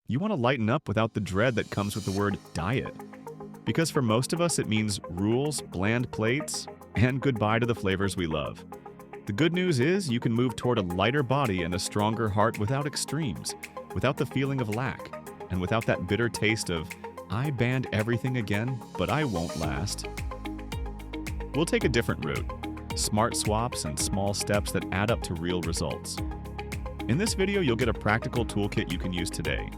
You want to lighten up without the dread that comes with the word diet. Because for most of us, it means rules, bland plates, and goodbye to the flavors we love. The good news is you can move toward a lighter body and a stronger heart without extremes, without the feeling of lack, and without that bitter taste of, I banned everything again, but I won't last. We'll take a different route, smart swaps and small steps that add up to real results. In this video, you'll get a practical toolkit you can use today.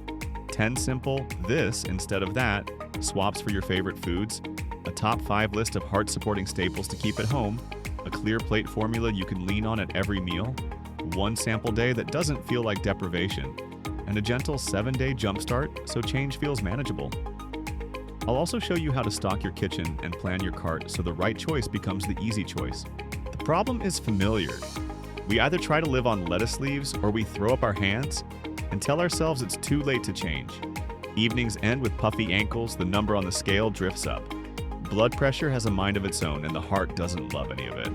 10 simple this instead of that swaps for your favorite foods, a top 5 list of heart-supporting staples to keep at home, a clear plate formula you can lean on at every meal, one sample day that doesn't feel like deprivation, and a gentle 7-day jumpstart so change feels manageable. I'll also show you how to stock your kitchen and plan your cart so the right choice becomes the easy choice. The problem is familiar. We either try to live on lettuce leaves or we throw up our hands and tell ourselves it's too late to change. Evenings end with puffy ankles, the number on the scale drifts up. Blood pressure has a mind of its own and the heart doesn't love any of it.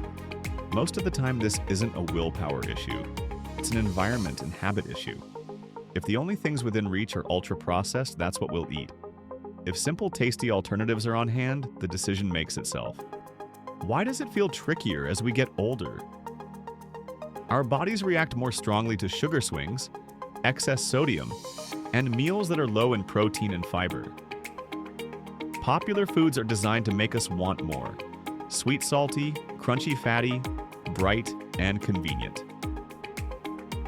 Most of the time this isn't a willpower issue. It's an environment and habit issue. If the only things within reach are ultra-processed, that's what we'll eat. If simple, tasty alternatives are on hand, the decision makes itself. Why does it feel trickier as we get older? Our bodies react more strongly to sugar swings, excess sodium, and meals that are low in protein and fiber. Popular foods are designed to make us want more. Sweet salty, crunchy fatty, bright, and convenient.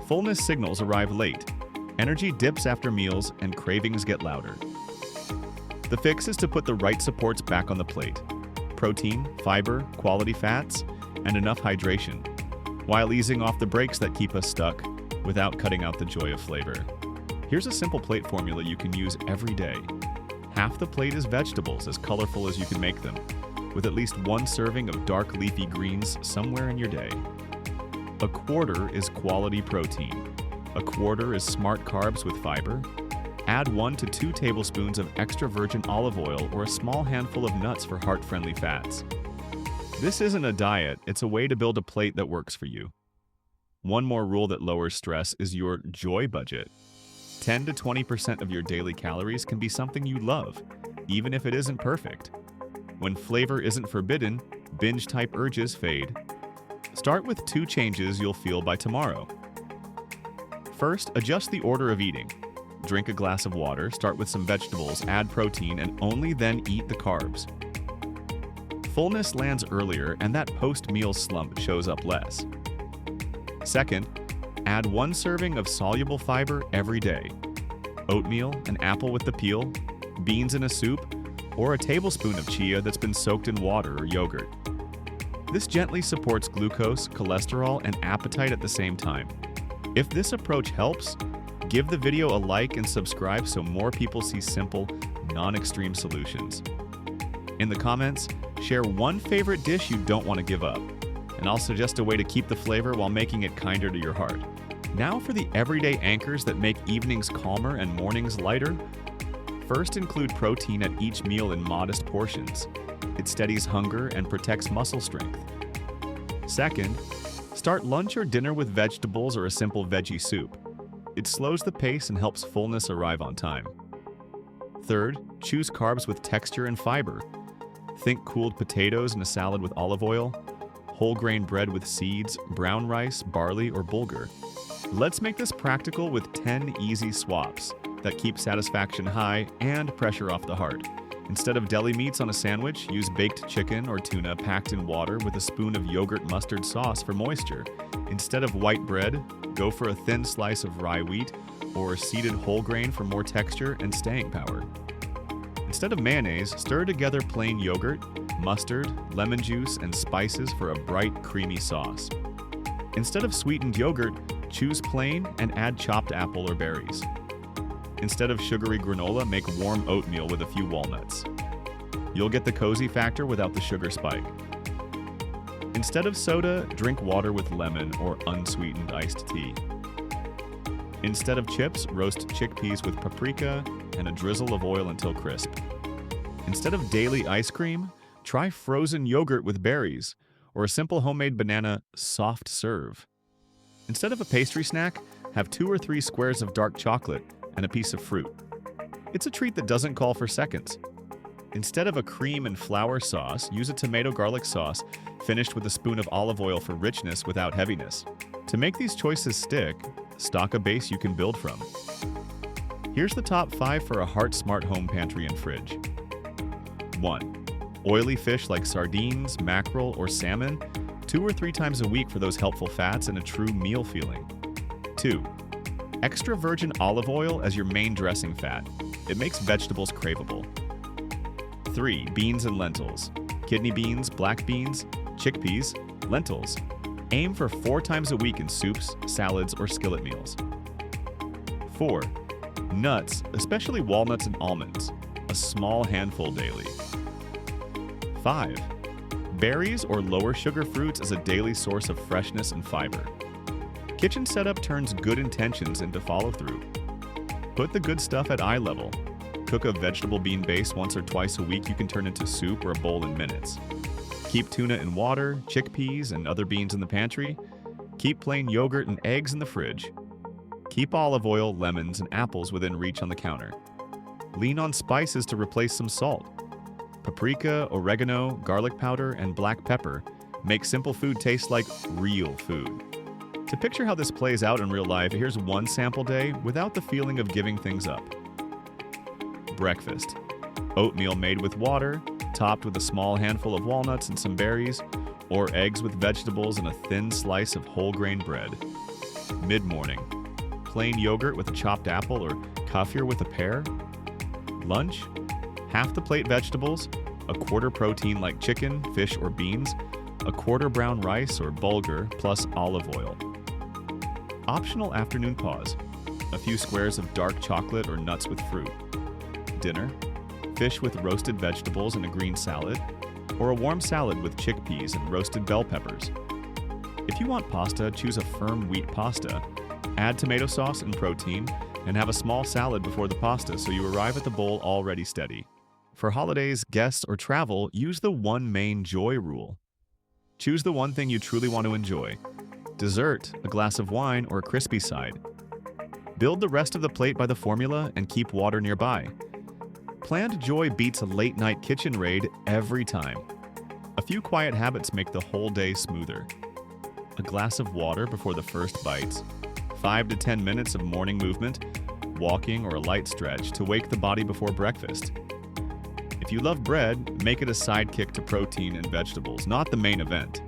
Fullness signals arrive late. Energy dips after meals and cravings get louder. The fix is to put the right supports back on the plate. Protein, fiber, quality fats, and enough hydration, while easing off the brakes that keep us stuck without cutting out the joy of flavor. Here's a simple plate formula you can use every day. Half the plate is vegetables, as colorful as you can make them, with at least one serving of dark leafy greens somewhere in your day. A quarter is quality protein. A quarter is smart carbs with fiber. Add 1 to 2 tablespoons of extra virgin olive oil or a small handful of nuts for heart-friendly fats. This isn't a diet, it's a way to build a plate that works for you. One more rule that lowers stress is your joy budget. 10 to 20% of your daily calories can be something you love, even if it isn't perfect. When flavor isn't forbidden, binge-type urges fade. Start with 2 changes you'll feel by tomorrow. First, adjust the order of eating. Drink a glass of water, start with some vegetables, add protein, and only then eat the carbs. Fullness lands earlier, and that post-meal slump shows up less. Second, add 1 serving of soluble fiber every day. Oatmeal, an apple with the peel, beans in a soup, or a tablespoon of chia that's been soaked in water or yogurt. This gently supports glucose, cholesterol, and appetite at the same time. If this approach helps, give the video a like and subscribe so more people see simple, non-extreme solutions. In the comments, share one favorite dish you don't want to give up, and I'll suggest a way to keep the flavor while making it kinder to your heart. Now for the everyday anchors that make evenings calmer and mornings lighter. First, include protein at each meal in modest portions. It steadies hunger and protects muscle strength. Second, start lunch or dinner with vegetables or a simple veggie soup. It slows the pace and helps fullness arrive on time. Third, choose carbs with texture and fiber. Think cooled potatoes in a salad with olive oil, whole grain bread with seeds, brown rice, barley, or bulgur. Let's make this practical with 10 easy swaps that keep satisfaction high and pressure off the heart. Instead of deli meats on a sandwich, use baked chicken or tuna packed in water with a spoon of yogurt mustard sauce for moisture. Instead of white bread, go for a thin slice of rye wheat or seeded whole grain for more texture and staying power. Instead of mayonnaise, stir together plain yogurt, mustard, lemon juice, and spices for a bright, creamy sauce. Instead of sweetened yogurt, choose plain and add chopped apple or berries. Instead of sugary granola, make warm oatmeal with a few walnuts. You'll get the cozy factor without the sugar spike. Instead of soda, drink water with lemon or unsweetened iced tea. Instead of chips, roast chickpeas with paprika and a drizzle of oil until crisp. Instead of daily ice cream, try frozen yogurt with berries or a simple homemade banana soft serve. Instead of a pastry snack, have 2 or 3 squares of dark chocolate and a piece of fruit. It's a treat that doesn't call for seconds. Instead of a cream and flour sauce, use a tomato garlic sauce finished with a spoon of olive oil for richness without heaviness. To make these choices stick, stock a base you can build from. Here's the top 5 for a heart-smart home pantry and fridge. 1. Oily fish like sardines, mackerel, or salmon, 2 or 3 times a week for those helpful fats and a true meal feeling. 2. Extra virgin olive oil as your main dressing fat. It makes vegetables craveable. 3. Beans and lentils. Kidney beans, black beans, chickpeas, lentils. Aim for 4 times a week in soups, salads, or skillet meals. 4. Nuts, especially walnuts and almonds. A small handful daily. 5. Berries or lower sugar fruits as a daily source of freshness and fiber. Kitchen setup turns good intentions into follow-through. Put the good stuff at eye level. Cook a vegetable bean base once or twice a week you can turn into soup or a bowl in minutes. Keep tuna in water, chickpeas, and other beans in the pantry. Keep plain yogurt and eggs in the fridge. Keep olive oil, lemons, and apples within reach on the counter. Lean on spices to replace some salt. Paprika, oregano, garlic powder, and black pepper make simple food taste like real food. To picture how this plays out in real life, here's one sample day without the feeling of giving things up. Breakfast. Oatmeal made with water, topped with a small handful of walnuts and some berries, or eggs with vegetables and a thin slice of whole grain bread. Mid-morning. Plain yogurt with a chopped apple or kefir with a pear. Lunch. Half the plate vegetables, a quarter protein like chicken, fish, or beans, a quarter brown rice or bulgur plus olive oil. Optional afternoon pause. A few squares of dark chocolate or nuts with fruit. Dinner. Fish with roasted vegetables and a green salad, or a warm salad with chickpeas and roasted bell peppers. If you want pasta, choose a firm wheat pasta. Add tomato sauce and protein, and have a small salad before the pasta so you arrive at the bowl already steady. For holidays, guests, or travel, use the one main joy rule. Choose the one thing you truly want to enjoy. Dessert, a glass of wine, or a crispy side. Build the rest of the plate by the formula and keep water nearby. Planned joy beats a late-night kitchen raid every time. A few quiet habits make the whole day smoother. A glass of water before the first bites. 5 to 10 minutes of morning movement, walking, or a light stretch to wake the body before breakfast. If you love bread, make it a sidekick to protein and vegetables, not the main event.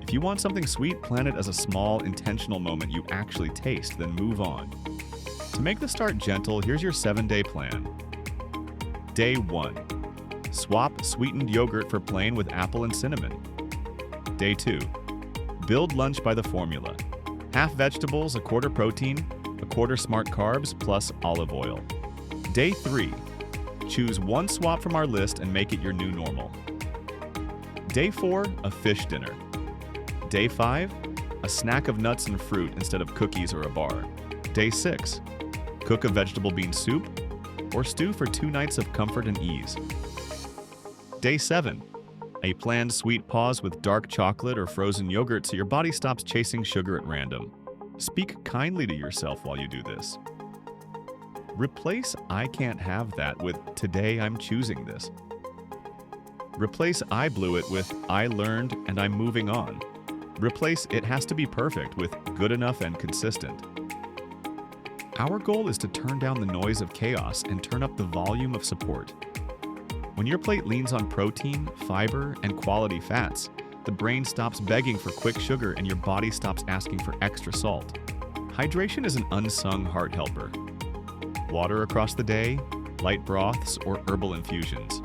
If you want something sweet, plan it as a small, intentional moment you actually taste, then move on. To make the start gentle, here's your 7-day plan. Day 1. Swap sweetened yogurt for plain with apple and cinnamon. Day 2. Build lunch by the formula. Half vegetables, a quarter protein, a quarter smart carbs, plus olive oil. Day 3. Choose one swap from our list and make it your new normal. Day 4. A fish dinner. Day 5. A snack of nuts and fruit instead of cookies or a bar. Day 6. Cook a vegetable bean soup or stew for 2 nights of comfort and ease. Day 7. A planned sweet pause with dark chocolate or frozen yogurt so your body stops chasing sugar at random. Speak kindly to yourself while you do this. Replace "I can't have that" with "Today I'm choosing this." Replace "I blew it" with "I learned and I'm moving on." Replace "It has to be perfect" with "good enough and consistent." Our goal is to turn down the noise of chaos and turn up the volume of support. When your plate leans on protein, fiber, and quality fats, the brain stops begging for quick sugar and your body stops asking for extra salt. Hydration is an unsung heart helper. Water across the day, light broths, or herbal infusions.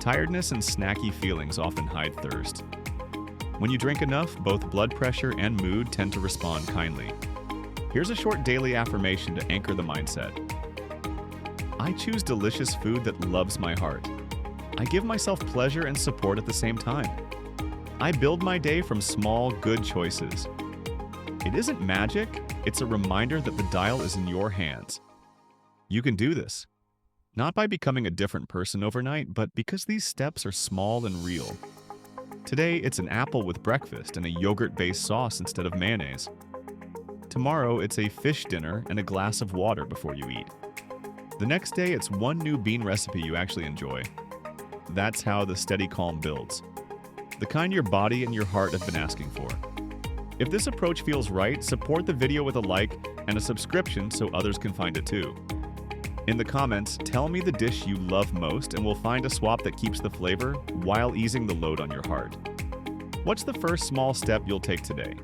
Tiredness and snacky feelings often hide thirst. When you drink enough, both blood pressure and mood tend to respond kindly. Here's a short daily affirmation to anchor the mindset. I choose delicious food that loves my heart. I give myself pleasure and support at the same time. I build my day from small, good choices. It isn't magic, it's a reminder that the dial is in your hands. You can do this. Not by becoming a different person overnight, but because these steps are small and real. Today, it's an apple with breakfast and a yogurt-based sauce instead of mayonnaise. Tomorrow, it's a fish dinner and a glass of water before you eat. The next day, it's one new bean recipe you actually enjoy. That's how the steady calm builds. The kind your body and your heart have been asking for. If this approach feels right, support the video with a like and a subscription so others can find it too. In the comments, tell me the dish you love most and we'll find a swap that keeps the flavor while easing the load on your heart. What's the first small step you'll take today?